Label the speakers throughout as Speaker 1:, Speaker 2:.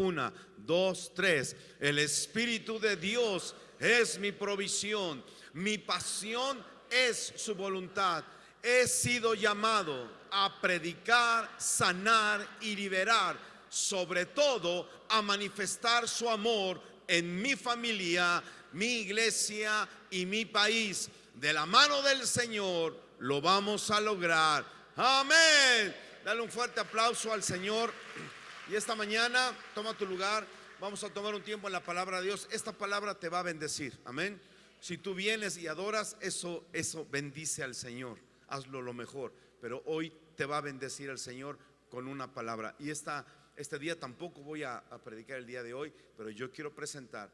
Speaker 1: Una, dos, tres. El Espíritu de Dios es mi provisión. Mi pasión es su voluntad. He sido llamado a predicar, sanar y liberar, sobre todo a manifestar su amor en mi familia, mi iglesia y mi país. De la mano del Señor lo vamos a lograr. Amén. Dale un fuerte aplauso al Señor. Y esta mañana, toma tu lugar. Vamos a tomar un tiempo en la palabra de Dios. Esta palabra te va a bendecir. Amén. Si tú vienes y adoras, eso bendice al Señor. Hazlo lo mejor. Pero hoy te va a bendecir el Señor con una palabra. Y este día tampoco voy a predicar el día de hoy, pero yo quiero presentar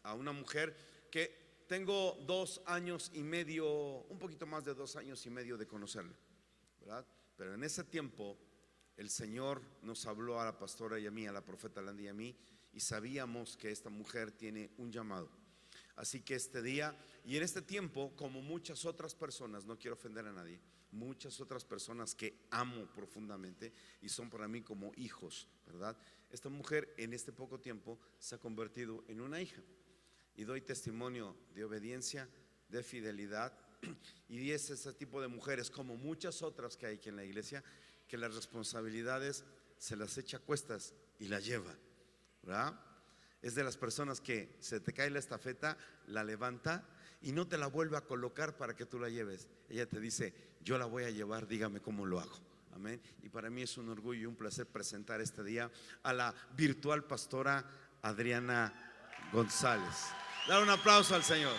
Speaker 1: a una mujer que tengo 2 años y medio, un poquito más de 2 años y medio de conocerla, ¿verdad? Pero en ese tiempo el Señor nos habló a la pastora y a mí, a la profeta Landy y a mí, y sabíamos que esta mujer tiene un llamado. Así que este día y en este tiempo, como muchas otras personas, no quiero ofender a nadie, muchas otras personas que amo profundamente y son para mí como hijos, ¿verdad? Esta mujer en este poco tiempo se ha convertido en una hija. Y doy testimonio de obediencia, de fidelidad. Y es ese tipo de mujeres, como muchas otras que hay aquí en la iglesia, que las responsabilidades se las echa a cuestas y las lleva, ¿verdad? Es de las personas que se te cae la estafeta, la levanta y no te la vuelve a colocar para que tú la lleves. Ella te dice: yo la voy a llevar, dígame cómo lo hago. Amén. Y para mí es un orgullo y un placer presentar este día a la virtual pastora Adriana González. Dar un aplauso al Señor.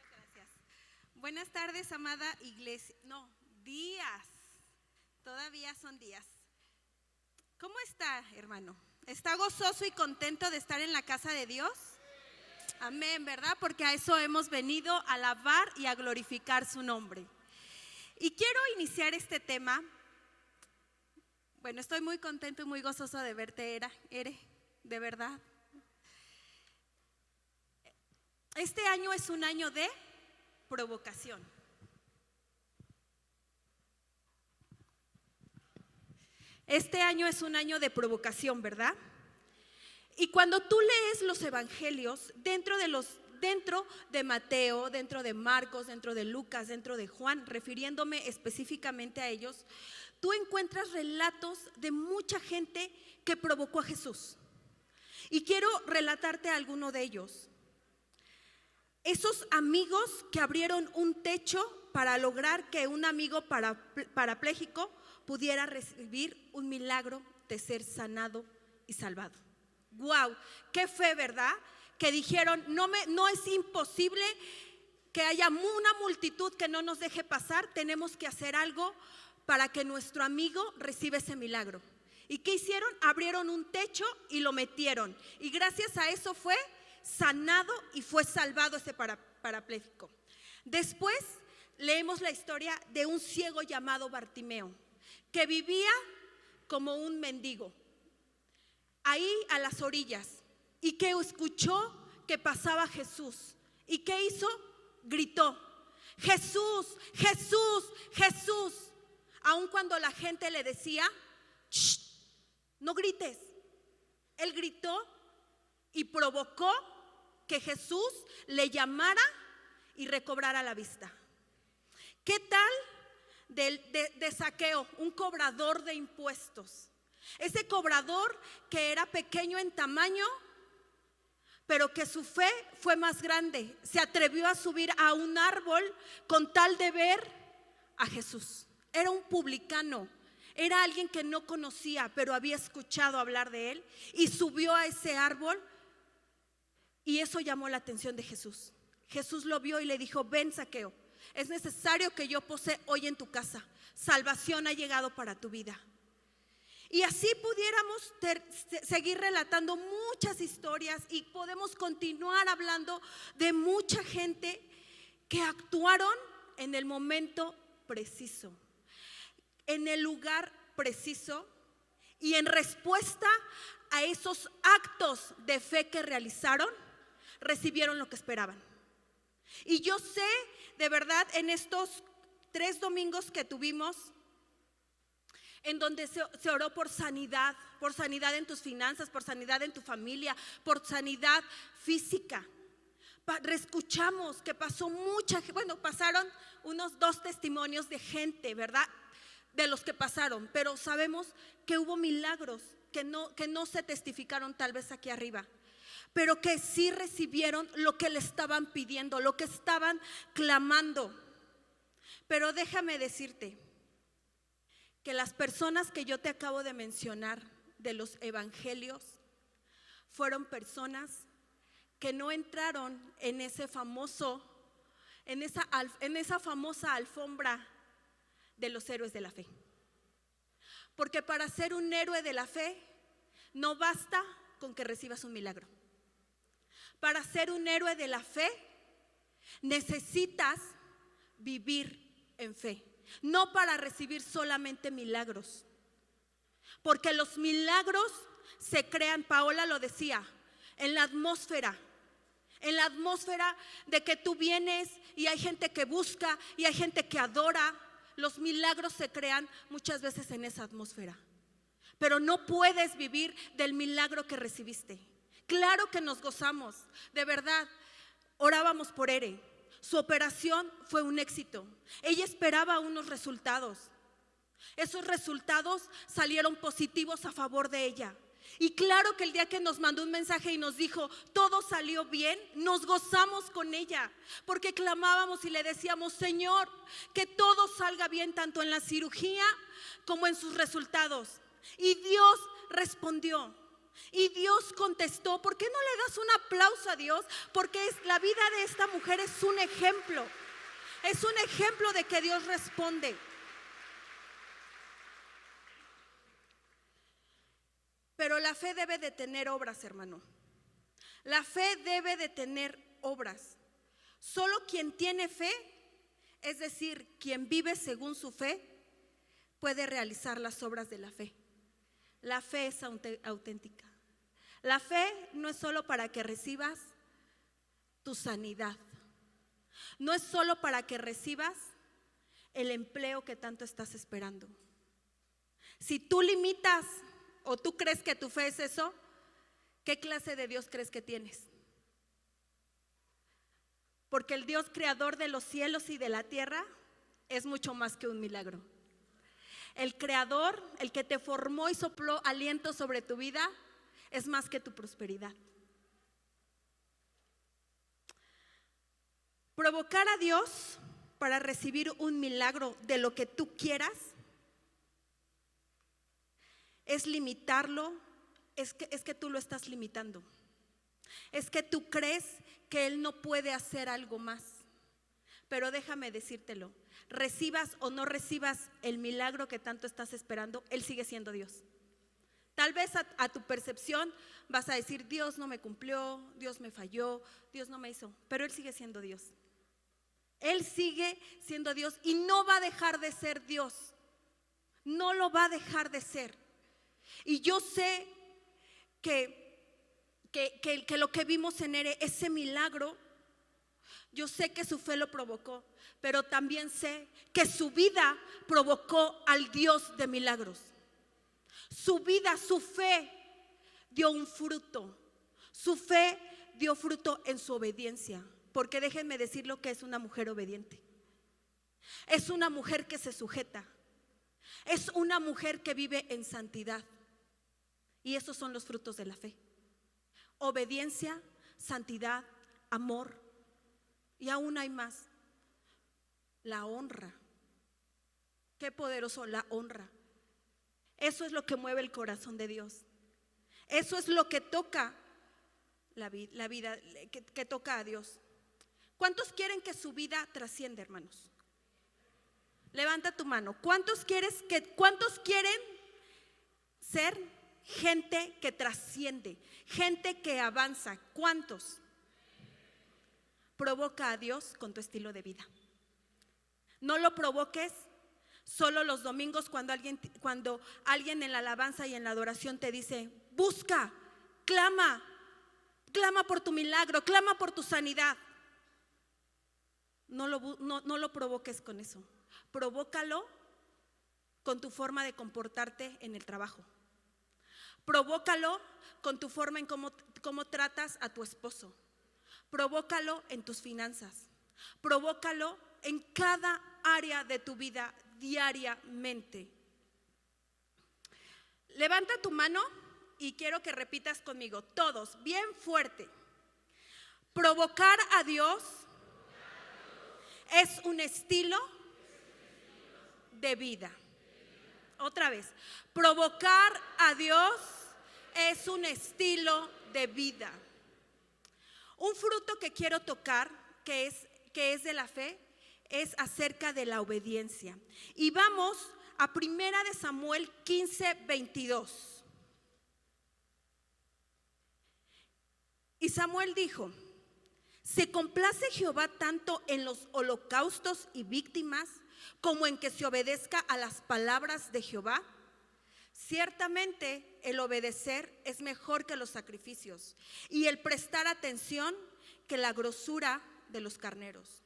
Speaker 2: Muchas gracias. Buenas tardes, amada iglesia. No, días. Todavía son días. ¿Cómo está, hermano? ¿Está gozoso y contento de estar en la casa de Dios? Amén, ¿verdad? Porque a eso hemos venido, a alabar y a glorificar su nombre. Y quiero iniciar este tema. Bueno, estoy muy contento y muy gozoso de verte, Ere, de verdad. Este año es un año de provocación. Este año es un año de provocación, ¿verdad? Y cuando tú lees los evangelios, dentro de Mateo, dentro de Marcos, dentro de Lucas, dentro de Juan, refiriéndome específicamente a ellos, tú encuentras relatos de mucha gente que provocó a Jesús. Y quiero relatarte a alguno de ellos. Esos amigos que abrieron un techo para lograr que un amigo parapléjico pudiera recibir un milagro de ser sanado y salvado. ¡Wow! ¡Qué fe!, ¿verdad? Que dijeron: no es imposible que haya una multitud que no nos deje pasar, tenemos que hacer algo para que nuestro amigo reciba ese milagro. ¿Y qué hicieron? Abrieron un techo y lo metieron. Y gracias a eso fue sanado y fue salvado ese parapléjico. Después leemos la historia de un ciego llamado Bartimeo, que vivía como un mendigo, ahí a las orillas, y que escuchó que pasaba Jesús. ¿Y qué hizo? Gritó: Jesús, Jesús, Jesús. Aun cuando la gente le decía: shh, no grites. Él gritó y provocó que Jesús le llamara y recobrara la vista. ¿Qué tal de Zaqueo, un cobrador de impuestos? Ese cobrador que era pequeño en tamaño, pero que su fe fue más grande. Se atrevió a subir a un árbol con tal de ver a Jesús. Era un publicano, era alguien que no conocía, pero había escuchado hablar de él, y subió a ese árbol, y eso llamó la atención de Jesús. Jesús lo vio y le dijo: ven, Zaqueo, es necesario que yo pose hoy en tu casa. Salvación ha llegado para tu vida. Y así pudiéramos seguir relatando muchas historias, y podemos continuar hablando de mucha gente que actuaron en el momento preciso, en el lugar preciso, y en respuesta a esos actos de fe que realizaron, recibieron lo que esperaban. Y yo sé, de verdad, en estos 3 domingos que tuvimos, en donde se oró por sanidad en tus finanzas, por sanidad en tu familia, por sanidad física. Escuchamos que pasó pasaron unos 2 testimonios de gente, ¿verdad? De los que pasaron, pero sabemos que hubo milagros que no se testificaron tal vez aquí arriba, pero que sí recibieron lo que le estaban pidiendo, lo que estaban clamando. Pero déjame decirte que las personas que yo te acabo de mencionar de los evangelios fueron personas que no entraron en esa famosa alfombra de los héroes de la fe. Porque para ser un héroe de la fe no basta con que recibas un milagro. Para ser un héroe de la fe necesitas vivir en fe, no para recibir solamente milagros. Porque los milagros se crean, Paola lo decía, en la atmósfera de que tú vienes y hay gente que busca y hay gente que adora. Los milagros se crean muchas veces en esa atmósfera, pero no puedes vivir del milagro que recibiste. Claro que nos gozamos, de verdad. Orábamos por Ere, su operación fue un éxito. Ella esperaba unos resultados. Esos resultados salieron positivos a favor de ella. Y claro que el día que nos mandó un mensaje y nos dijo todo salió bien, nos gozamos con ella, porque clamábamos y le decíamos: Señor, que todo salga bien tanto en la cirugía como en sus resultados. Y Dios respondió y Dios contestó. ¿Por qué no le das un aplauso a Dios? Porque la vida de esta mujer es un ejemplo de que Dios responde. Pero la fe debe de tener obras, hermano. La fe debe de tener obras. Solo quien tiene fe, es decir, quien vive según su fe, puede realizar las obras de la fe. La fe es auténtica. La fe no es solo para que recibas tu sanidad. No es solo para que recibas el empleo que tanto estás esperando. Si tú limitas o tú crees que tu fe es eso, ¿qué clase de Dios crees que tienes? Porque el Dios creador de los cielos y de la tierra es mucho más que un milagro. El creador, el que te formó y sopló aliento sobre tu vida, es más que tu prosperidad. Provocar a Dios para recibir un milagro de lo que tú quieras es limitarlo, es que tú lo estás limitando. Es que tú crees que Él no puede hacer algo más. Pero déjame decírtelo, recibas o no recibas el milagro que tanto estás esperando, Él sigue siendo Dios. Tal vez a tu percepción vas a decir: Dios no me cumplió, Dios me falló, Dios no me hizo, pero Él sigue siendo Dios. Él sigue siendo Dios y no va a dejar de ser Dios. No lo va a dejar de ser. Y yo sé que lo que vimos en Ere, ese milagro, yo sé que su fe lo provocó, pero también sé que su vida provocó al Dios de milagros. Su vida, su fe dio un fruto. Su fe dio fruto en su obediencia. Porque déjenme decir lo que es una mujer obediente. Es una mujer que se sujeta. Es una mujer que vive en santidad. Y esos son los frutos de la fe: obediencia, santidad, amor. Y aún hay más: la honra. Qué poderoso, la honra. Eso es lo que mueve el corazón de Dios. Eso es lo que toca la vida, que toca a Dios. ¿Cuántos quieren que su vida trascienda, hermanos? Levanta tu mano. ¿Cuántos quieren ser gente que trasciende, gente que avanza? ¿Cuántos? Provoca a Dios con tu estilo de vida. No lo provoques solo los domingos cuando alguien en la alabanza y en la adoración te dice: busca, clama por tu milagro, clama por tu sanidad. no lo provoques con eso. Provócalo con tu forma de comportarte en el trabajo. Provócalo con tu forma en cómo tratas a tu esposo. Provócalo en tus finanzas. Provócalo en cada área de tu vida diariamente. Levanta tu mano y quiero que repitas conmigo, todos, bien fuerte. Provocar a Dios es un estilo de vida. Otra vez, provocar a Dios es un estilo de vida. Un fruto que quiero tocar, que es de la fe, es acerca de la obediencia. Y vamos a 1 Samuel 15:22. Y Samuel dijo: ¿se complace Jehová tanto en los holocaustos y víctimas como en que se obedezca a las palabras de Jehová? Ciertamente el obedecer es mejor que los sacrificios, y el prestar atención que la grosura de los carneros.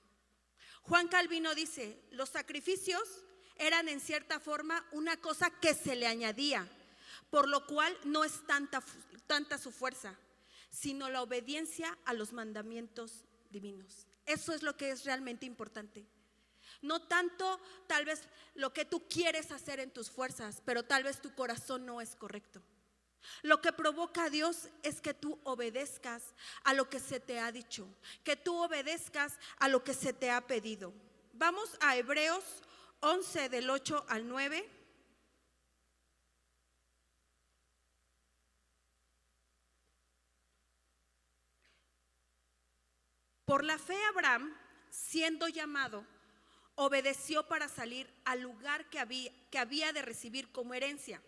Speaker 2: Juan Calvino dice: los sacrificios eran en cierta forma una cosa que se le añadía, por lo cual no es tanta su fuerza, sino la obediencia a los mandamientos divinos. Eso es lo que es realmente importante. No tanto tal vez lo que tú quieres hacer en tus fuerzas, pero tal vez tu corazón no es correcto. Lo que provoca a Dios es que tú obedezcas a lo que se te ha dicho, que tú obedezcas a lo que se te ha pedido. Vamos a Hebreos 11 del 8 al 9. Por la fe Abraham, siendo llamado, obedeció para salir al lugar que había de recibir como herencia,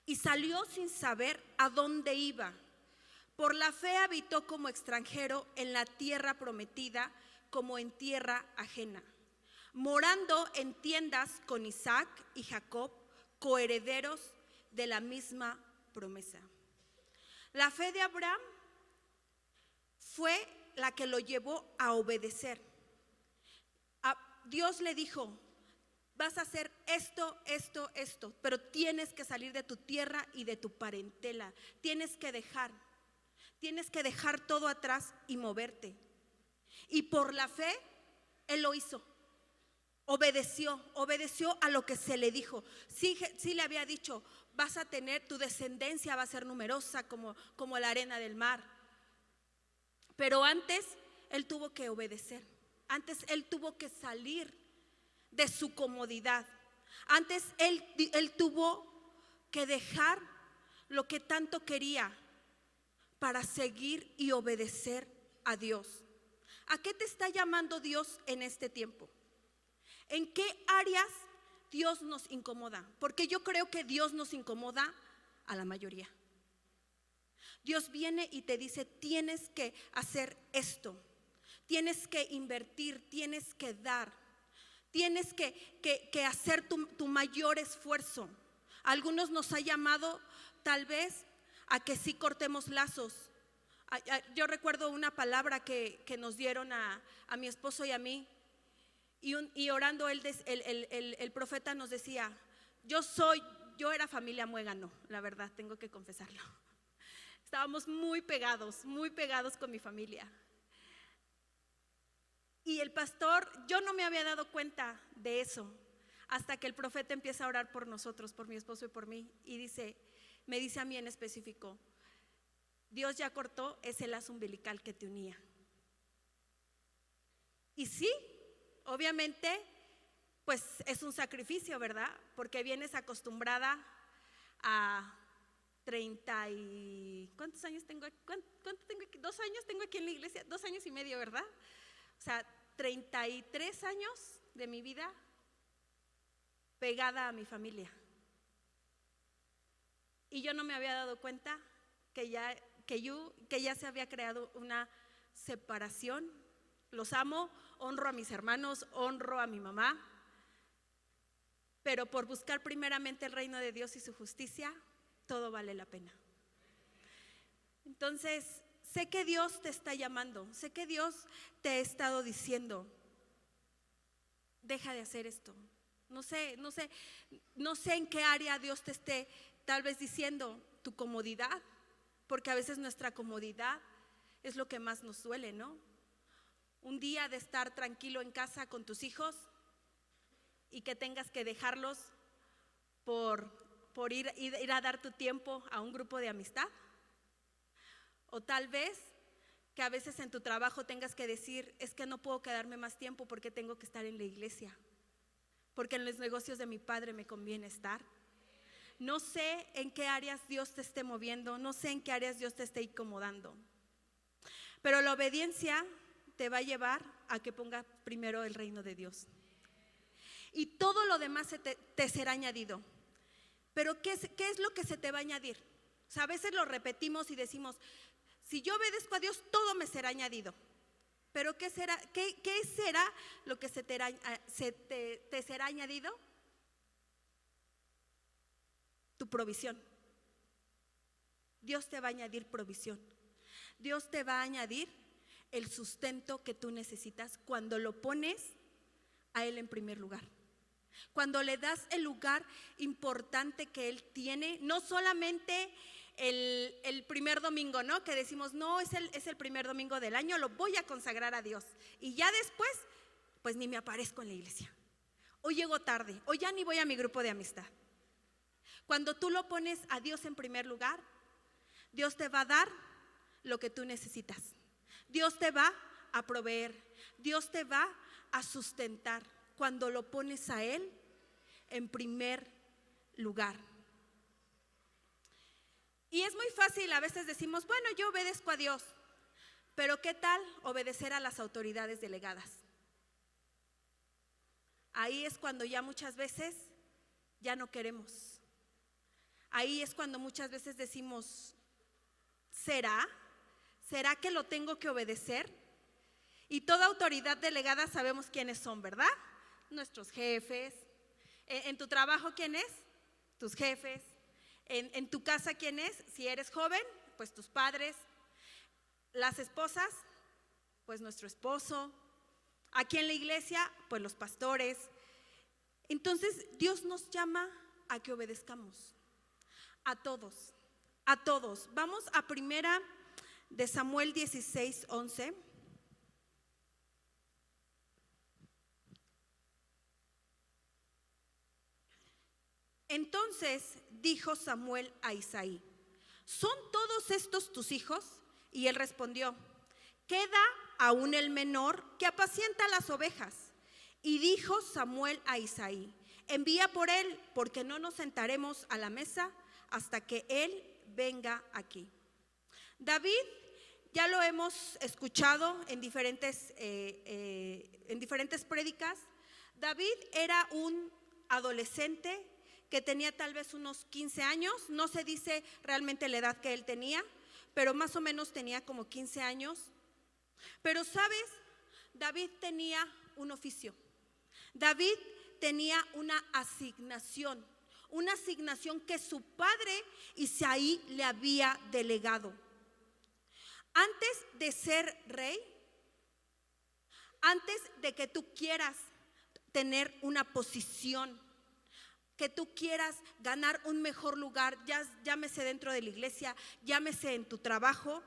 Speaker 2: y salió sin saber a dónde iba. Por la fe habitó como extranjero en la tierra prometida, como en tierra ajena, morando en tiendas con Isaac y Jacob, coherederos de la misma promesa. La fe de Abraham fue la que lo llevó a obedecer. Dios le dijo: vas a hacer esto, pero tienes que salir de tu tierra y de tu parentela. Tienes que dejar todo atrás y moverte. Y por la fe, él lo hizo. Obedeció a lo que se le dijo. Sí le había dicho: vas a tener, tu descendencia va a ser numerosa como la arena del mar. Pero antes él tuvo que obedecer. Antes él tuvo que salir de su comodidad. Antes él tuvo que dejar lo que tanto quería para seguir y obedecer a Dios. ¿A qué te está llamando Dios en este tiempo? ¿En qué áreas Dios nos incomoda? Porque yo creo que Dios nos incomoda a la mayoría. Dios viene y te dice: tienes que hacer esto, tienes que invertir, tienes que dar, tienes que hacer tu mayor esfuerzo. A algunos nos ha llamado tal vez a que sí cortemos lazos. Yo recuerdo una palabra que nos dieron a mi esposo y a mí, y orando el profeta nos decía: yo era familia Muégano, la verdad, tengo que confesarlo. Estábamos muy pegados con mi familia. Y el pastor, yo no me había dado cuenta de eso hasta que el profeta empieza a orar por nosotros, por mi esposo y por mí, y me dice a mí en específico: Dios ya cortó ese lazo umbilical que te unía. Y sí, obviamente, pues es un sacrificio, ¿verdad? Porque vienes acostumbrada a 30 y… ¿cuántos años tengo? ¿Cuánto tengo aquí? 2 años tengo aquí en la iglesia, 2 años y medio, ¿verdad? O sea, 33 años de mi vida pegada a mi familia. Y yo no me había dado cuenta que ya se había creado una separación. Los amo, honro a mis hermanos, honro a mi mamá, pero por buscar primeramente el reino de Dios y su justicia, todo vale la pena. Entonces, sé que Dios te está llamando, sé que Dios te ha estado diciendo: deja de hacer esto. No sé en qué área Dios te esté tal vez diciendo tu comodidad, porque a veces nuestra comodidad es lo que más nos duele, ¿no? Un día de estar tranquilo en casa con tus hijos y que tengas que dejarlos por ir a dar tu tiempo a un grupo de amistad. O tal vez que a veces en tu trabajo tengas que decir, es que no puedo quedarme más tiempo porque tengo que estar en la iglesia, porque en los negocios de mi padre me conviene estar. No sé en qué áreas Dios te esté moviendo, no sé en qué áreas Dios te esté incomodando, pero la obediencia te va a llevar a que pongas primero el reino de Dios. Y todo lo demás te será añadido. Pero ¿qué es lo que se te va a añadir? O sea, a veces lo repetimos y decimos, si yo obedezco a Dios, todo me será añadido. Pero ¿qué será lo que te será añadido? Tu provisión. Dios te va a añadir provisión. Dios te va a añadir el sustento que tú necesitas cuando lo pones a Él en primer lugar. Cuando le das el lugar importante que Él tiene, no solamente el primer domingo, ¿no? Que decimos, no, es el primer domingo del año, lo voy a consagrar a Dios. Y ya después, pues ni me aparezco en la iglesia. O llego tarde, o ya ni voy a mi grupo de amistad. Cuando tú lo pones a Dios en primer lugar, Dios te va a dar lo que tú necesitas. Dios te va a proveer, Dios te va a sustentar cuando lo pones a Él en primer lugar. Y es muy fácil, a veces decimos, bueno, yo obedezco a Dios, pero ¿qué tal obedecer a las autoridades delegadas? Ahí es cuando ya muchas veces ya no queremos. Ahí es cuando muchas veces decimos, ¿será que lo tengo que obedecer? Y toda autoridad delegada sabemos quiénes son, ¿verdad? Nuestros jefes. En tu trabajo, ¿quién es? Tus jefes. En tu casa, ¿quién es? Si eres joven, pues tus padres. Las esposas, pues nuestro esposo. Aquí en la iglesia, pues los pastores. Entonces Dios nos llama a que obedezcamos. A todos, a todos. Vamos a primera de Samuel 16:11. Entonces dijo Samuel a Isaí, ¿son todos estos tus hijos? Y él respondió, queda aún el menor que apacienta las ovejas. Y dijo Samuel a Isaí, envía por él, porque no nos sentaremos a la mesa hasta que él venga aquí. David, ya lo hemos escuchado en diferentes prédicas. David era un adolescente que tenía tal vez unos 15 años, no se dice realmente la edad que él tenía, pero más o menos tenía como 15 años. Pero sabes, David tenía un oficio. David tenía una asignación que su padre Isaí le había delegado. Antes de ser rey, antes de que tú quieras tener una posición, que tú quieras ganar un mejor lugar, llámese dentro de la iglesia, llámese en tu trabajo,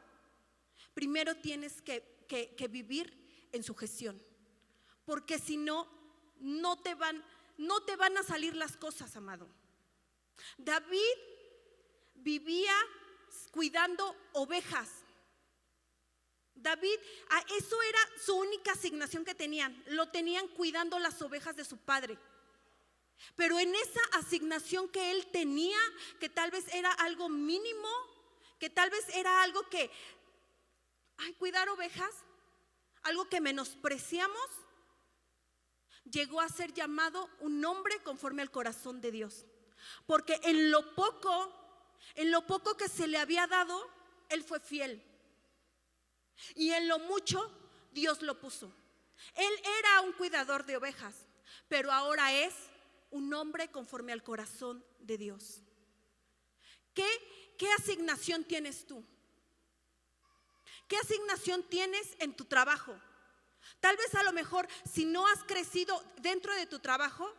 Speaker 2: primero tienes que vivir en sujeción, porque si no, no te van a salir las cosas, amado. David vivía cuidando ovejas. David, eso era su única asignación que tenían, lo tenían cuidando las ovejas de su padre. Pero en esa asignación que él tenía, que tal vez era algo mínimo, que tal vez era algo que, cuidar ovejas, algo que menospreciamos, llegó a ser llamado un hombre conforme al corazón de Dios. Porque en lo poco que se le había dado, él fue fiel. Y en lo mucho, Dios lo puso. Él era un cuidador de ovejas, pero ahora es un hombre conforme al corazón de Dios. ¿Qué asignación tienes tú? ¿Qué asignación tienes en tu trabajo? Tal vez a lo mejor si no has crecido dentro de tu trabajo,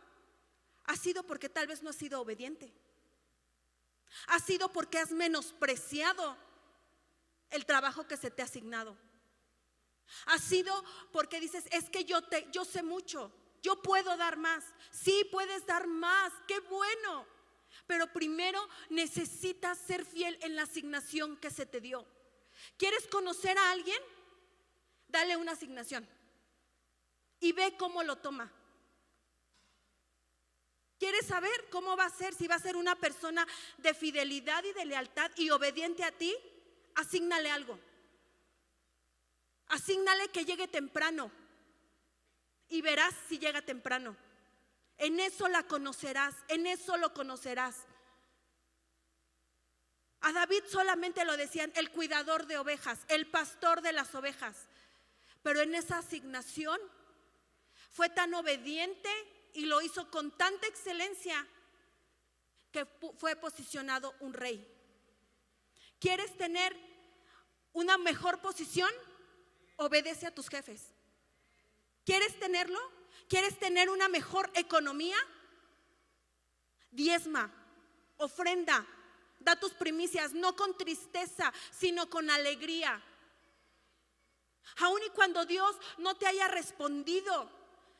Speaker 2: ha sido porque tal vez no has sido obediente. Ha sido porque has menospreciado el trabajo que se te ha asignado. Ha sido porque dices, es que yo sé mucho, yo puedo dar más. Sí, puedes dar más, qué bueno. Pero primero necesitas ser fiel en la asignación que se te dio. ¿Quieres conocer a alguien? Dale una asignación y ve cómo lo toma. ¿Quieres saber cómo va a ser? Si va a ser una persona de fidelidad y de lealtad y obediente a ti, asígnale algo. Asígnale que llegue temprano y verás si llega temprano. En eso la conocerás, en eso lo conocerás. A David solamente lo decían el cuidador de ovejas, el pastor de las ovejas. Pero en esa asignación fue tan obediente y lo hizo con tanta excelencia que fue posicionado un rey. ¿Quieres tener una mejor posición? Obedece a tus jefes. ¿Quieres tenerlo? ¿Quieres tener una mejor economía? Diezma, ofrenda, da tus primicias, no con tristeza, sino con alegría. Aun y cuando Dios no te haya respondido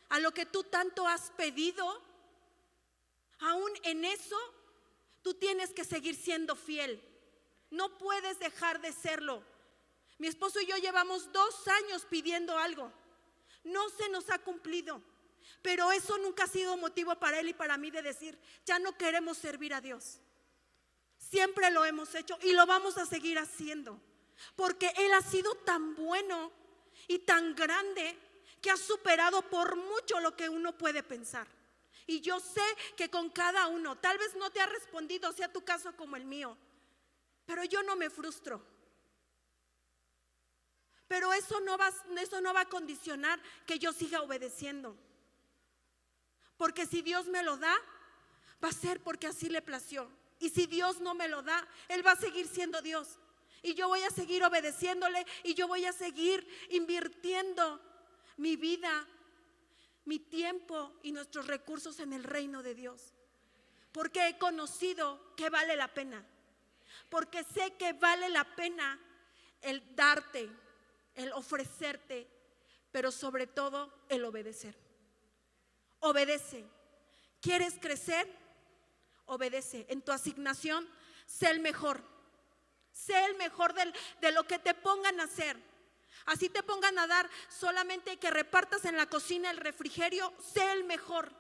Speaker 2: a lo que tú tanto has pedido, aún en eso tú tienes que seguir siendo fiel. No puedes dejar de serlo. Mi esposo y yo llevamos 2 años pidiendo algo. No se nos ha cumplido. Pero eso nunca ha sido motivo para él y para mí de decir, ya no queremos servir a Dios. Siempre lo hemos hecho y lo vamos a seguir haciendo. Porque Él ha sido tan bueno y tan grande que ha superado por mucho lo que uno puede pensar. Y yo sé que con cada uno, tal vez no te ha respondido, sea tu caso como el mío, pero yo no me frustro. Pero eso no va a condicionar que yo siga obedeciendo. Porque si Dios me lo da, va a ser porque así le plació. Y si Dios no me lo da, Él va a seguir siendo Dios. Y yo voy a seguir obedeciéndole y yo voy a seguir invirtiendo mi vida, mi tiempo y nuestros recursos en el reino de Dios. Porque he conocido que vale la pena. Porque sé que vale la pena el darte, el ofrecerte, pero sobre todo el obedecer. Obedece. ¿Quieres crecer? Obedece. En tu asignación, sé el mejor. Sé el mejor de lo que te pongan a hacer. Así te pongan a dar solamente que repartas en la cocina el refrigerio, sé el mejor.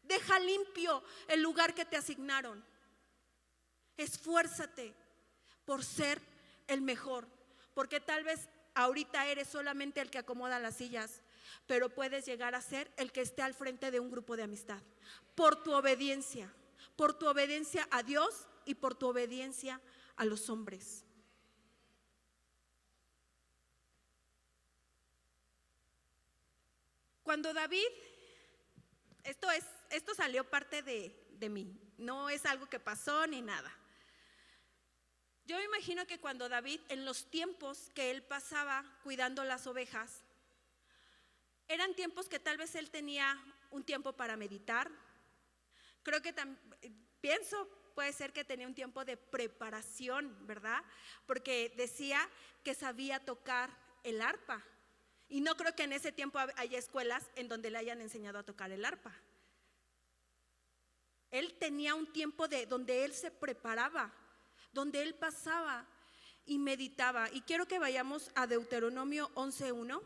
Speaker 2: Deja limpio el lugar que te asignaron. Esfuérzate por ser el mejor, porque tal vez ahorita eres solamente el que acomoda las sillas, pero puedes llegar a ser el que esté al frente de un grupo de amistad. Por tu obediencia a Dios y por tu obediencia a los hombres. Cuando David, esto salió parte de mí, no es algo que pasó ni nada. Yo me imagino que cuando David, en los tiempos que él pasaba cuidando las ovejas, eran tiempos que tal vez él tenía un tiempo para meditar. Creo que pienso, puede ser que tenía un tiempo de preparación, ¿verdad? Porque decía que sabía tocar el arpa. Y no creo que en ese tiempo haya escuelas en donde le hayan enseñado a tocar el arpa. Él tenía un tiempo donde él se preparaba, donde él pasaba y meditaba. Y quiero que vayamos a Deuteronomio 11:1.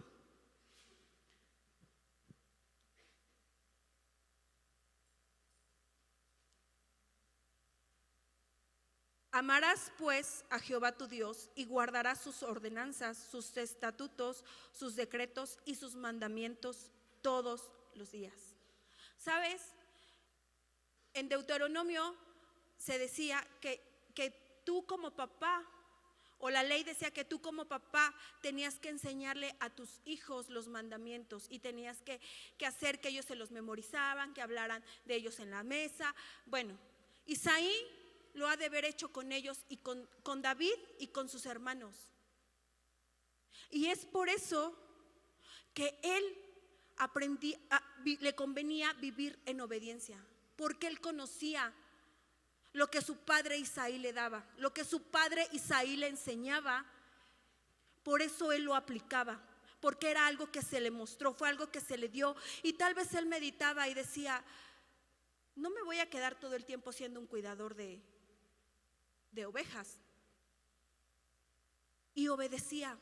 Speaker 2: Amarás pues a Jehová tu Dios y guardarás sus ordenanzas, sus estatutos, sus decretos y sus mandamientos todos los días. ¿Sabes? En Deuteronomio se decía que tú como papá, o la ley decía que tú como papá tenías que enseñarle a tus hijos los mandamientos y tenías que hacer que ellos se los memorizaban, que hablaran de ellos en la mesa. Bueno, Isaí lo ha de haber hecho con ellos y con David y con sus hermanos. Y es por eso que él le convenía vivir en obediencia, porque él conocía lo que su padre Isaí le daba, lo que su padre Isaí le enseñaba. Por eso él lo aplicaba, porque era algo que se le mostró, fue algo que se le dio. Y tal vez él meditaba y decía: no me voy a quedar todo el tiempo siendo un cuidador de ovejas. Y obedecía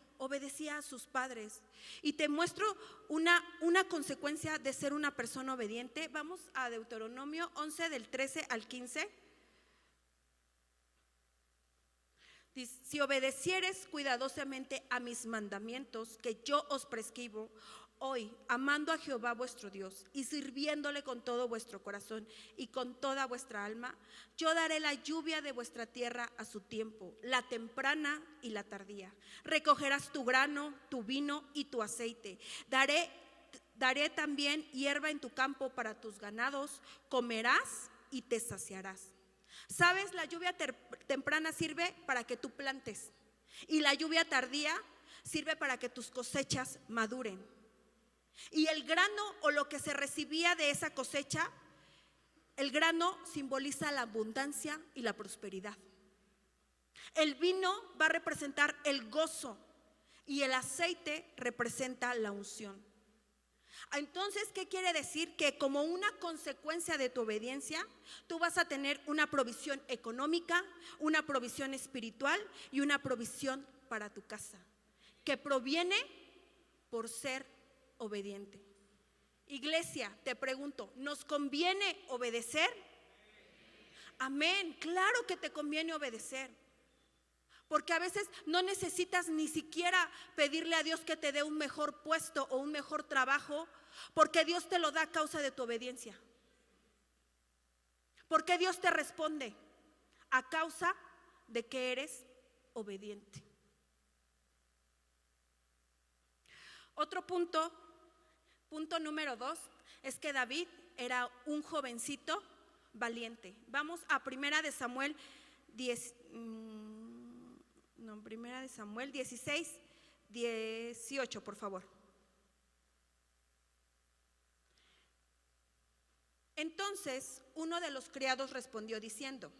Speaker 2: a sus padres. Y te muestro una consecuencia de ser una persona obediente. Vamos a Deuteronomio 11 del 13 al 15. Dice: si obedecieres cuidadosamente a mis mandamientos que yo os prescribo hoy, amando a Jehová vuestro Dios y sirviéndole con todo vuestro corazón y con toda vuestra alma, yo daré la lluvia de vuestra tierra a su tiempo, la temprana y la tardía. Recogerás tu grano, tu vino y tu aceite. Daré también hierba en tu campo para tus ganados, comerás y te saciarás. ¿Sabes? La lluvia temprana sirve para que tú plantes, y la lluvia tardía sirve para que tus cosechas maduren. Y el grano, o lo que se recibía de esa cosecha, el grano simboliza la abundancia y la prosperidad. El vino va a representar el gozo y el aceite representa la unción. Entonces, ¿qué quiere decir? Que como una consecuencia de tu obediencia, tú vas a tener una provisión económica, una provisión espiritual y una provisión para tu casa, que proviene por ser obediente. Iglesia, te pregunto, ¿nos conviene obedecer? Amén, claro que te conviene obedecer. Porque a veces no necesitas ni siquiera pedirle a Dios que te dé un mejor puesto o un mejor trabajo, porque Dios te lo da a causa de tu obediencia. Porque Dios te responde a causa de que eres obediente. Otro punto número 2, es que David era un jovencito valiente. Vamos a Primera de Samuel 16, 18, por favor. Entonces uno de los criados respondió diciendo: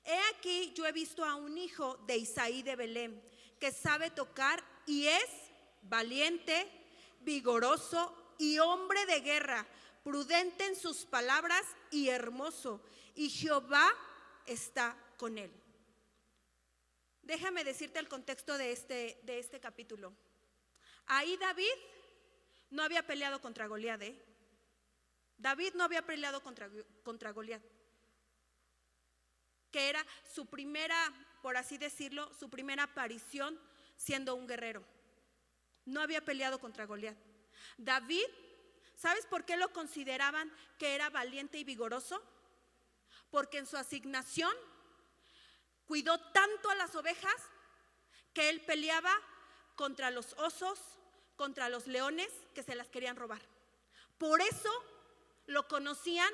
Speaker 2: he aquí, yo he visto a un hijo de Isaí de Belén, que sabe tocar y es valiente, vigoroso y hombre de guerra, prudente en sus palabras y hermoso, y Jehová está con él. Déjame decirte el contexto de este capítulo. Ahí David no había peleado contra Goliat, David no había peleado contra Goliat, que era su primera, por así decirlo, su primera aparición siendo un guerrero. No había peleado contra Goliat. David, ¿sabes por qué lo consideraban que era valiente y vigoroso? Porque en su asignación cuidó tanto a las ovejas que él peleaba contra los osos, contra los leones que se las querían robar. Por eso lo conocían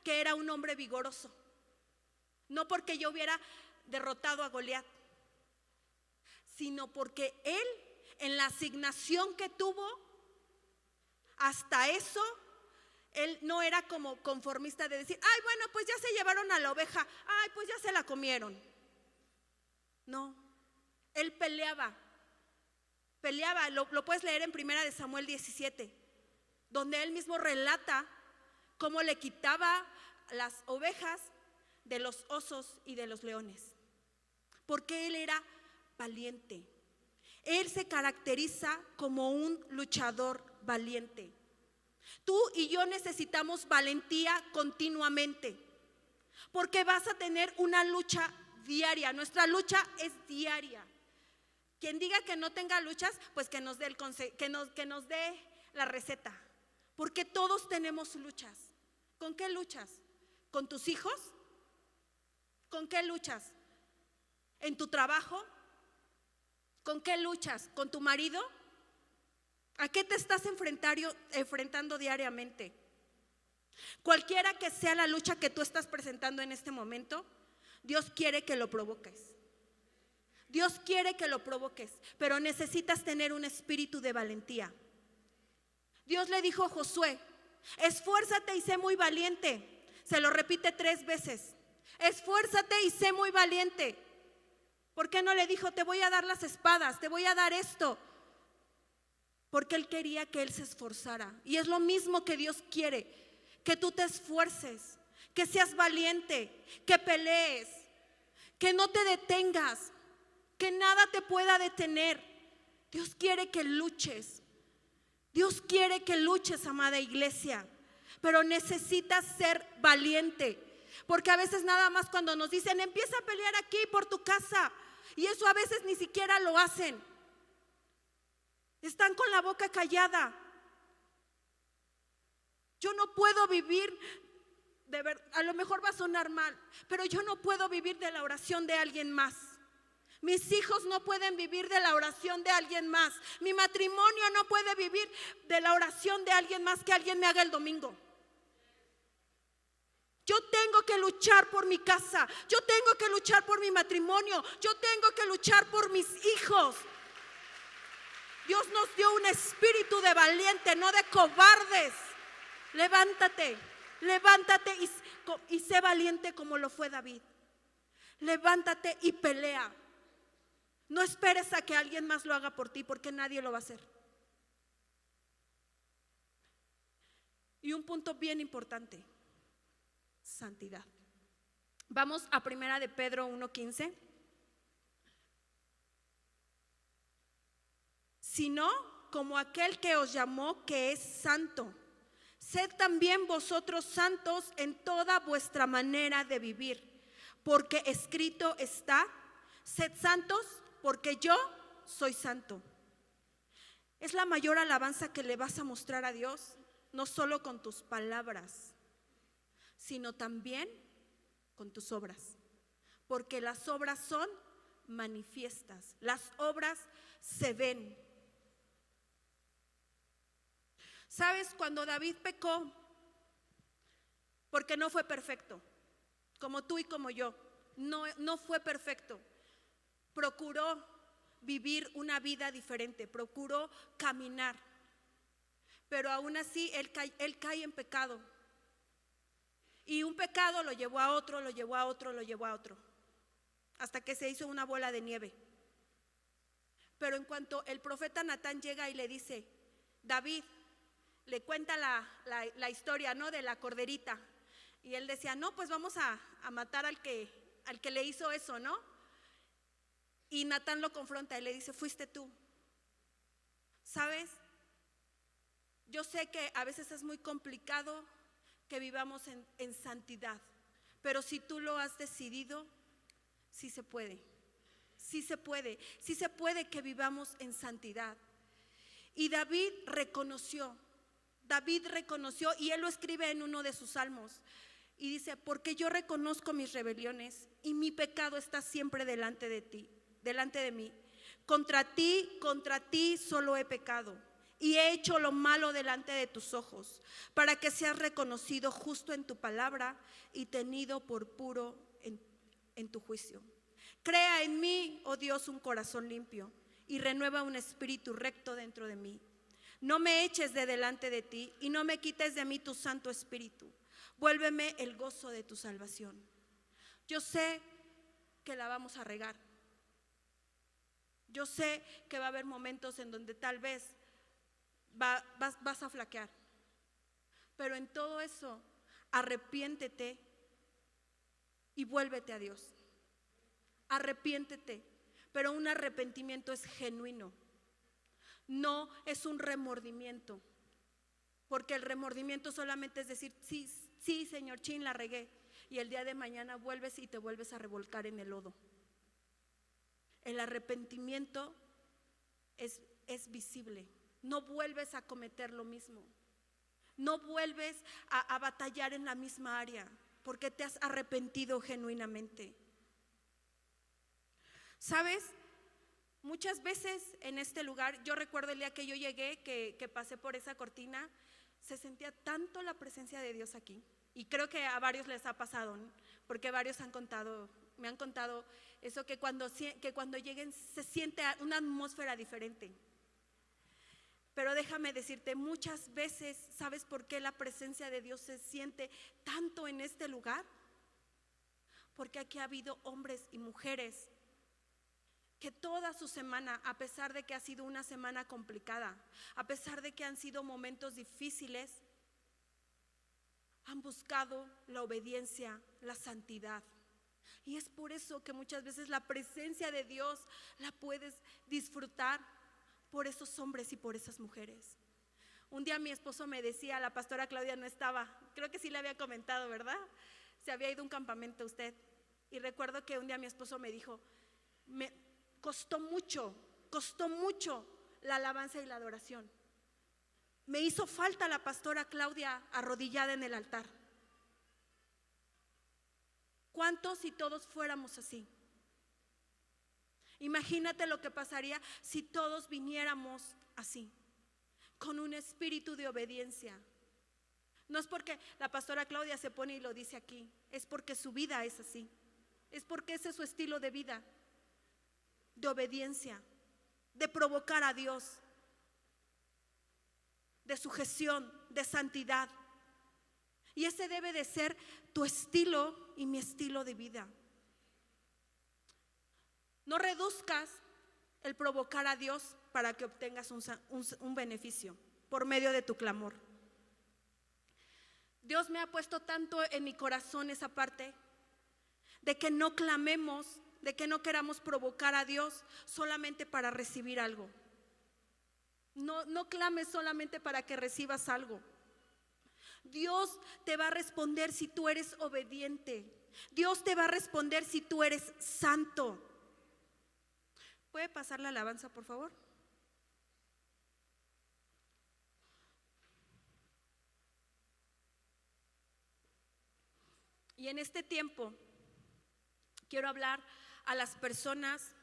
Speaker 2: que era un hombre vigoroso. No porque yo hubiera derrotado a Goliat, sino porque él, en la asignación que tuvo, hasta eso, él no era como conformista de decir: ay, bueno, pues ya se llevaron a la oveja, ay, pues ya se la comieron. No, él peleaba, lo puedes leer en Primera de Samuel 17, donde él mismo relata cómo le quitaba las ovejas de los osos y de los leones, porque él era valiente. Él se caracteriza como un luchador valiente. Tú y yo necesitamos valentía continuamente, porque vas a tener una lucha diaria. Nuestra lucha es diaria. Quien diga que no tenga luchas, pues que nos dé que nos dé la receta, porque todos tenemos luchas. ¿Con qué luchas? ¿Con tus hijos? ¿Con qué luchas? ¿En tu trabajo? ¿Con qué luchas? ¿Con tu marido? ¿A qué te estás enfrentando diariamente? Cualquiera que sea la lucha que tú estás presentando en este momento, Dios quiere que lo provoques. Dios quiere que lo provoques, pero necesitas tener un espíritu de valentía. Dios le dijo a Josué: esfuérzate y sé muy valiente. Se lo repite 3 veces: esfuérzate y sé muy valiente. ¿Por qué no le dijo: te voy a dar las espadas, te voy a dar esto? Porque Él quería que él se esforzara. Y es lo mismo que Dios quiere: que tú te esfuerces, que seas valiente, que pelees, que no te detengas, que nada te pueda detener. Dios quiere que luches. Dios quiere que luches, amada iglesia, pero necesitas ser valiente. Porque a veces nada más cuando nos dicen: empieza a pelear aquí por tu casa, y eso a veces ni siquiera lo hacen. Están con la boca callada. Yo no puedo vivir, a lo mejor va a sonar mal, pero yo no puedo vivir de la oración de alguien más. Mis hijos no pueden vivir de la oración de alguien más. Mi matrimonio no puede vivir de la oración de alguien más que alguien me haga el domingo. Yo tengo que luchar por mi casa. Yo tengo que luchar por mi matrimonio. Yo tengo que luchar por mis hijos. Dios nos dio un espíritu de valiente, no de cobardes. Levántate, levántate y sé valiente como lo fue David. Levántate y pelea. No esperes a que alguien más lo haga por ti, porque nadie lo va a hacer. Y un punto bien importante: santidad. Vamos a 1 de Pedro 1:15. Sino como aquel que os llamó, que es santo, sed también vosotros santos en toda vuestra manera de vivir, porque escrito está: sed santos porque yo soy santo. Es la mayor alabanza que le vas a mostrar a Dios, no solo con tus palabras, sino también con tus obras, porque las obras son manifiestas, las obras se ven. ¿Sabes? Cuando David pecó, porque no fue perfecto, como tú y como yo, no fue perfecto. Procuró vivir una vida diferente, procuró caminar, pero aún así él cae en pecado. Y un pecado lo llevó a otro, lo llevó a otro, lo llevó a otro, hasta que se hizo una bola de nieve. Pero en cuanto el profeta Natán llega y le dice: David, le cuenta la historia, ¿no?, de la corderita. Y él decía: no, pues vamos a matar al que le hizo eso, ¿no? Y Natán lo confronta y le dice: fuiste tú. ¿Sabes? Yo sé que a veces es muy complicado que vivamos en santidad, pero si tú lo has decidido, sí se puede. Sí se puede. Sí se puede que vivamos en santidad. Y David reconoció, y él lo escribe en uno de sus salmos, y dice: porque yo reconozco mis rebeliones y mi pecado está siempre delante de mí. Contra ti solo he pecado y he hecho lo malo delante de tus ojos, para que seas reconocido justo en tu palabra y tenido por puro en tu juicio. Crea en mí, oh Dios, un corazón limpio y renueva un espíritu recto dentro de mí. No me eches de delante de ti y no me quites de mí tu Santo Espíritu. Vuélveme el gozo de tu salvación. Yo sé que la vamos a regar. Yo sé que va a haber momentos en donde tal vez vas a flaquear. Pero en todo eso, arrepiéntete y vuélvete a Dios. Arrepiéntete, pero un arrepentimiento es genuino. No es un remordimiento, porque el remordimiento solamente es decir: sí, Señor, la regué, y el día de mañana vuelves y te vuelves a revolcar en el lodo. El arrepentimiento es visible. No vuelves a cometer lo mismo. No vuelves a batallar en la misma área, porque te has arrepentido genuinamente. ¿Sabes? Muchas veces en este lugar, yo recuerdo el día que yo llegué, que pasé por esa cortina, se sentía tanto la presencia de Dios aquí. Y creo que a varios les ha pasado, ¿no? Porque varios me han contado eso, que cuando lleguen se siente una atmósfera diferente. Pero déjame decirte, muchas veces, ¿sabes por qué la presencia de Dios se siente tanto en este lugar? Porque aquí ha habido hombres y mujeres que toda su semana, a pesar de que ha sido una semana complicada, a pesar de que han sido momentos difíciles, han buscado la obediencia, la santidad. Y es por eso que muchas veces la presencia de Dios la puedes disfrutar por esos hombres y por esas mujeres. Un día mi esposo me decía, la pastora Claudia no estaba, creo que sí le había comentado, ¿verdad? Se había ido a un campamento usted. Y recuerdo que un día mi esposo me dijo, me costó mucho la alabanza y la adoración. Me hizo falta la pastora Claudia arrodillada en el altar. ¿Cuántos si todos fuéramos así? Imagínate lo que pasaría si todos viniéramos así, con un espíritu de obediencia. No es porque la pastora Claudia se pone y lo dice aquí, es porque su vida es así, es porque ese es su estilo de vida, de obediencia, de provocar a Dios, de sujeción, de santidad. Y ese debe de ser tu estilo y mi estilo de vida. No reduzcas el provocar a Dios para que obtengas un beneficio por medio de tu clamor. Dios me ha puesto tanto en mi corazón esa parte de que no clamemos, de que no queramos provocar a Dios solamente para recibir algo. No clames solamente para que recibas algo. Dios te va a responder si tú eres obediente. Dios te va a responder si tú eres santo. ¿Puede pasar la alabanza, por favor? Y en este tiempo quiero hablar a las personas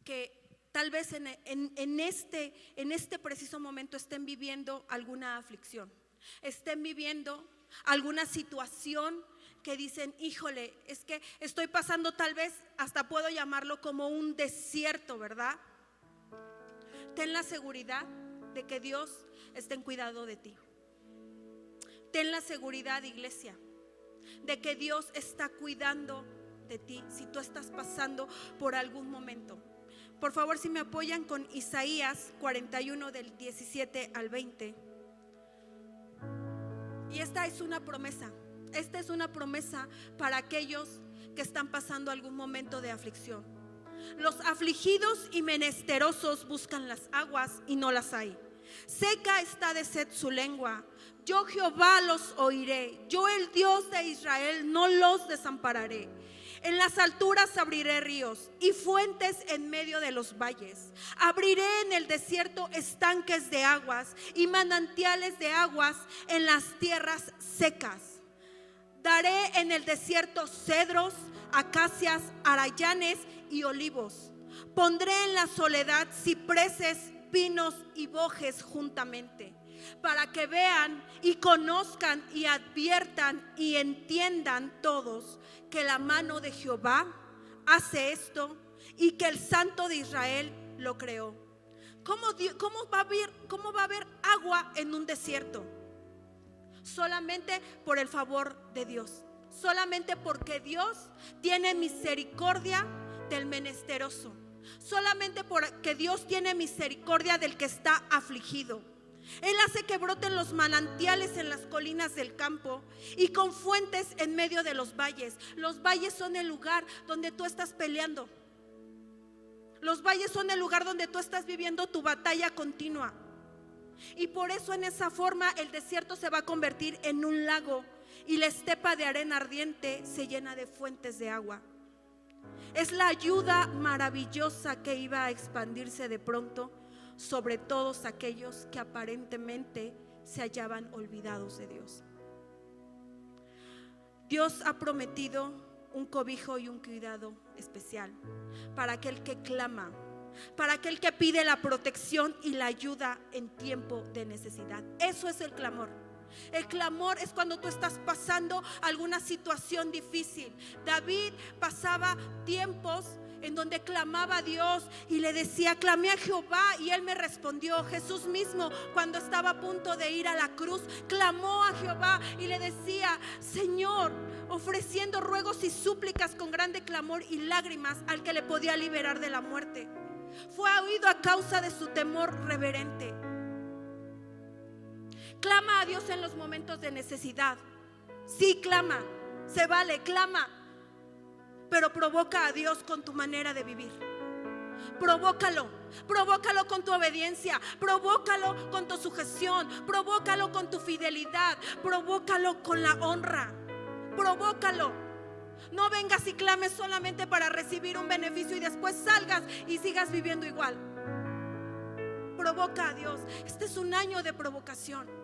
Speaker 2: que tal vez en este preciso momento estén viviendo alguna aflicción, estén viviendo alguna situación que dicen, híjole, es que estoy pasando, tal vez hasta puedo llamarlo como un desierto, ¿verdad? Ten la seguridad de que Dios está en cuidado de ti. Ten la seguridad, iglesia, de que Dios está cuidando de ti si tú estás pasando por algún momento. Por favor, si me apoyan con Isaías 41 del 17 al 20. Y esta es una promesa. Esta es una promesa para aquellos que están pasando algún momento de aflicción. Los afligidos y menesterosos buscan las aguas y no las hay. Seca está de sed su lengua. Yo Jehová los oiré. Yo el Dios de Israel no los desampararé. En las alturas abriré ríos y fuentes en medio de los valles. Abriré en el desierto estanques de aguas y manantiales de aguas en las tierras secas. Daré en el desierto cedros, acacias, arayanes y olivos. Pondré en la soledad cipreses, pinos y bojes juntamente, para que vean y conozcan y adviertan y entiendan todos que la mano de Jehová hace esto y que el Santo de Israel lo creó. ¿Cómo va a haber agua en un desierto? Solamente por el favor de Dios, solamente porque Dios tiene misericordia del menesteroso, solamente porque Dios tiene misericordia del que está afligido. Él hace que broten los manantiales en las colinas del campo y con fuentes en medio de los valles. Los valles son el lugar donde tú estás peleando. Los valles son el lugar donde tú estás viviendo tu batalla continua. Y por eso en esa forma el desierto se va a convertir en un lago y la estepa de arena ardiente se llena de fuentes de agua. Es la ayuda maravillosa que iba a expandirse de pronto sobre todos aquellos que aparentemente se hallaban olvidados de Dios. Dios ha prometido un cobijo y un cuidado especial para aquel que clama, para aquel que pide la protección y la ayuda en tiempo de necesidad. Eso es el clamor. El clamor es cuando tú estás pasando alguna situación difícil. David pasaba tiempos en donde clamaba a Dios y le decía: clamé a Jehová y Él me respondió. Jesús mismo, cuando estaba a punto de ir a la cruz, clamó a Jehová y le decía: Señor, ofreciendo ruegos y súplicas con grande clamor y lágrimas al que le podía liberar de la muerte. Fue oído a causa de su temor reverente. Clama a Dios en los momentos de necesidad. Sí, clama, se vale, clama, pero provoca a Dios con tu manera de vivir. Provócalo con tu obediencia, provócalo con tu sujeción, provócalo con tu fidelidad, provócalo con la honra, provócalo. No vengas y clames solamente para recibir un beneficio y después salgas y sigas viviendo igual. Provoca a Dios. Este es un año de provocación.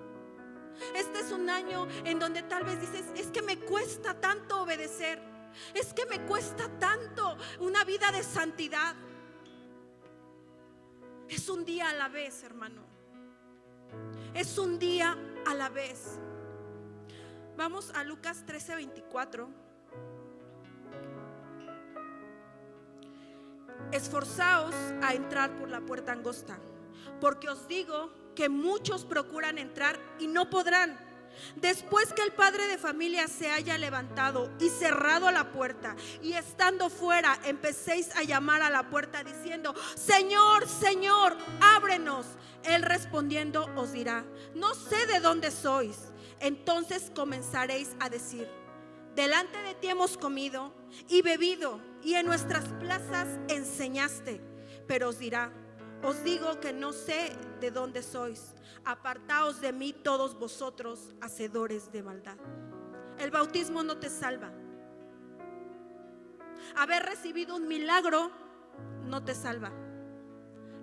Speaker 2: Este es un año en donde tal vez dices: es que me cuesta tanto obedecer, es que me cuesta tanto una vida de santidad. Es un día a la vez, hermano. Es un día a la vez. Vamos a Lucas 13:24. Esforzaos a entrar por la puerta angosta, porque os digo que muchos procuran entrar y no podrán. Después que el padre de familia se haya levantado y cerrado la puerta, y estando fuera empecéis a llamar a la puerta diciendo: Señor, Señor, ábrenos. Él respondiendo os dirá: no sé de dónde sois. Entonces comenzaréis a decir: delante de ti hemos comido y bebido, y en nuestras plazas enseñaste. Pero os dirá: os digo que no sé de dónde sois. Apartaos de mí todos vosotros, hacedores de maldad. El bautismo no te salva. Haber recibido un milagro no te salva.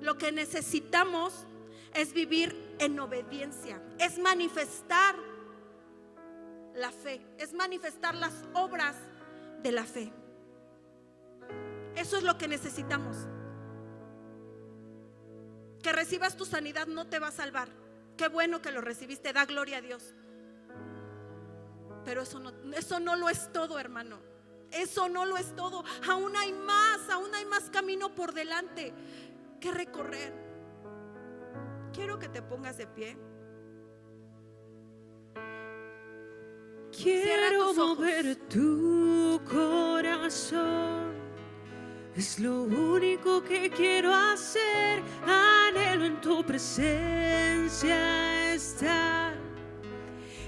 Speaker 2: Lo que necesitamos es vivir en obediencia, es manifestar la fe, es manifestar las obras de la fe. Eso es lo que necesitamos. Que recibas tu sanidad no te va a salvar. Qué bueno que lo recibiste, da gloria a Dios. Pero eso no lo es todo, hermano. Eso no lo es todo. Aún hay más camino por delante que recorrer. Quiero que te pongas de pie.
Speaker 3: Quiero mover tu corazón. Es lo único que quiero hacer. Anhelo en tu presencia estar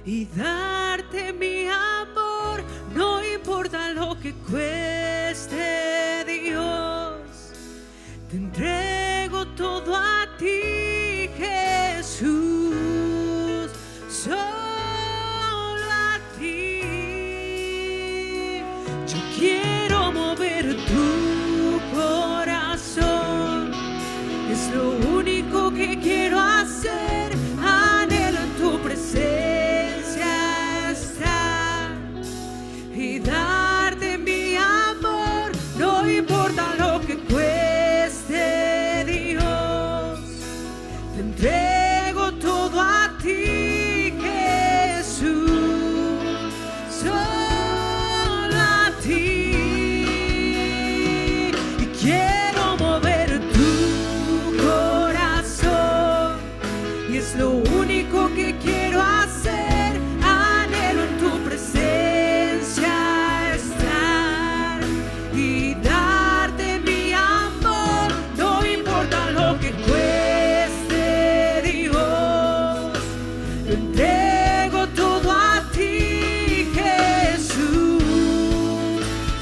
Speaker 3: y darte mi amor. No importa lo que cueste, Dios. Te entrego todo a ti, Jesús. Solo a ti. Yo quiero mover tu corazón, es lo único que quiero hacer. Anhelo en tu presencia estar y darte mi amor. No importa lo que cueste, Dios. Te entrego todo a ti, Jesús. Solo a ti. Es lo único que quiero hacer. Anhelo en tu presencia estar y darte mi amor. No importa lo que cueste, Dios. Te entrego todo a ti, Jesús.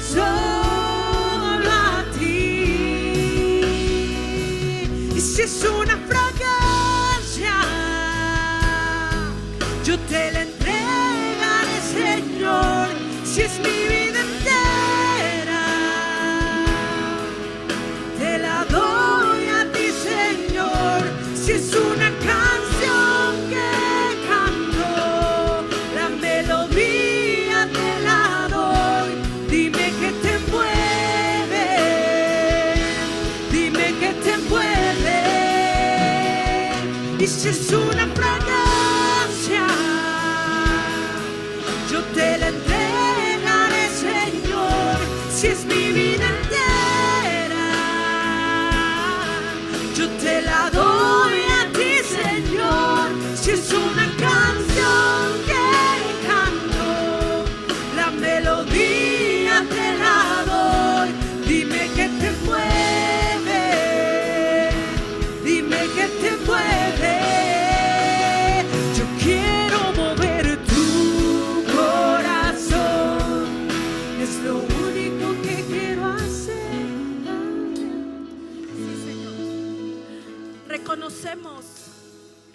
Speaker 3: Solo a ti. Y si es una fragancia, yo te la entregaré, Señor. Si es mi vida entera, te la doy a ti, Señor. Si es una canción que canto, la melodía te la doy. Dime que te mueve, dime que te mueve. Y si es una fragancia, yo te la entregaré, Señor. Si es mi vida entera,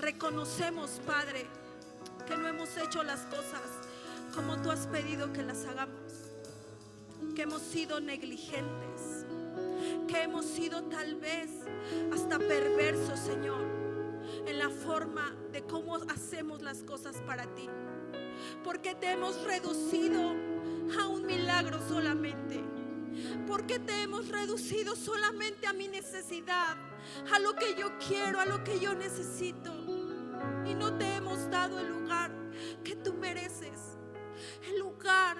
Speaker 2: Reconocemos, Padre, que no hemos hecho las cosas como tú has pedido que las hagamos, que hemos sido negligentes, que hemos sido tal vez hasta perversos, Señor, en la forma de cómo hacemos las cosas para ti, porque te hemos reducido a un milagro solamente, porque te hemos reducido solamente a mi necesidad, a lo que yo quiero, a lo que yo necesito, y no te hemos dado el lugar que tú mereces, el lugar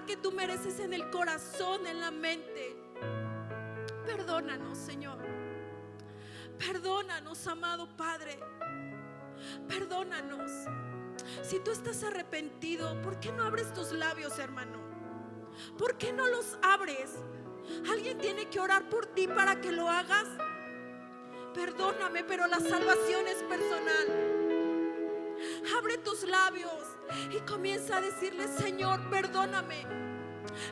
Speaker 2: que tú mereces en el corazón, en la mente. Perdónanos, Señor. Perdónanos, amado Padre. Perdónanos. Si tú estás arrepentido, ¿por qué no abres tus labios, hermano? ¿Por qué no los abres? ¿Alguien tiene que orar por ti para que lo hagas? Perdóname, pero la salvación es personal. Abre tus labios y comienza a decirle: Señor, perdóname.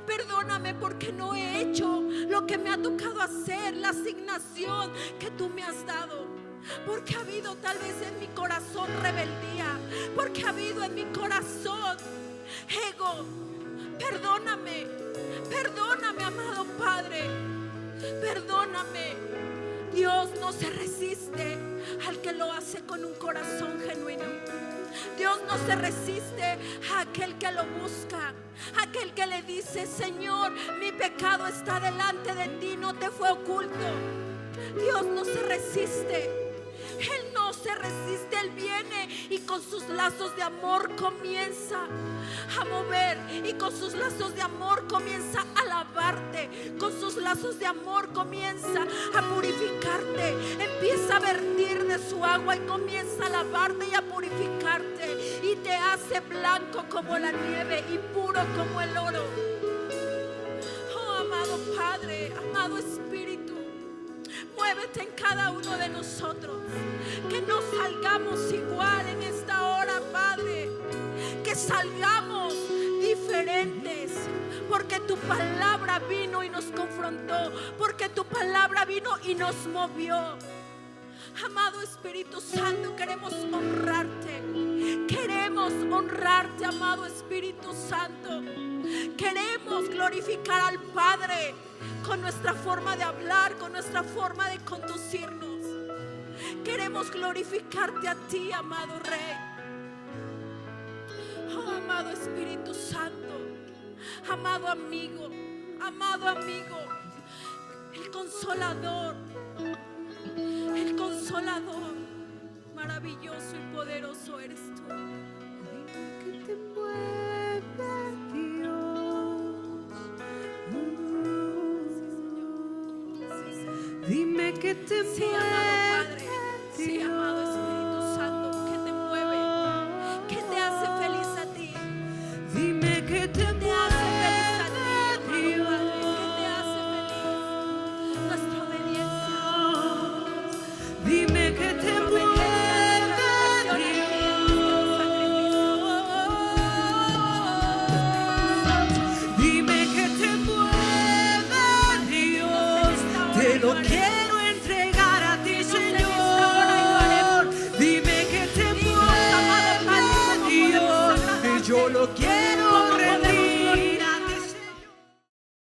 Speaker 2: Perdóname porque no he hecho lo que me ha tocado hacer, la asignación que tú me has dado. Porque ha habido tal vez en mi corazón rebeldía, porque ha habido en mi corazón ego. Perdóname, perdóname, amado Padre. Perdóname. Dios no se resiste al que lo hace con un corazón genuino. Dios no se resiste a aquel que lo busca, a aquel que le dice: Señor, mi pecado está delante de ti, no te fue oculto. Dios no se resiste. Él no se resiste, Él viene y con sus lazos de amor comienza a mover, y con sus lazos de amor comienza a lavarte, con sus lazos de amor comienza a purificarte, empieza a vertir de su agua y comienza a lavarte y a purificarte, y te hace blanco como la nieve y puro como el oro. Oh, amado Padre, amado Espíritu, muévete en cada uno de nosotros, que no salgamos igual en esta hora, Padre, que salgamos diferentes, porque tu palabra vino y nos confrontó, porque tu palabra vino y nos movió. Amado Espíritu Santo, queremos honrarte, amado Espíritu Santo. Queremos glorificar al Padre con nuestra forma de hablar, con nuestra forma de conducirnos. Queremos glorificarte a ti, amado Rey. Oh, amado Espíritu Santo, amado amigo, el consolador, maravilloso y poderoso eres tú.
Speaker 3: Que te mueve, Dios. Dime que te
Speaker 2: Sí,
Speaker 3: mueve,
Speaker 2: amado Padre, sí, amado Espíritu Santo, que te mueve, que te hace feliz a ti.
Speaker 3: dime que te
Speaker 2: Te hace feliz a ti,
Speaker 3: mueve,
Speaker 2: amado Padre, que te hace feliz nuestra obediencia.
Speaker 3: dime que te mueve, dime que te mueve, Dios. Te lo quiero.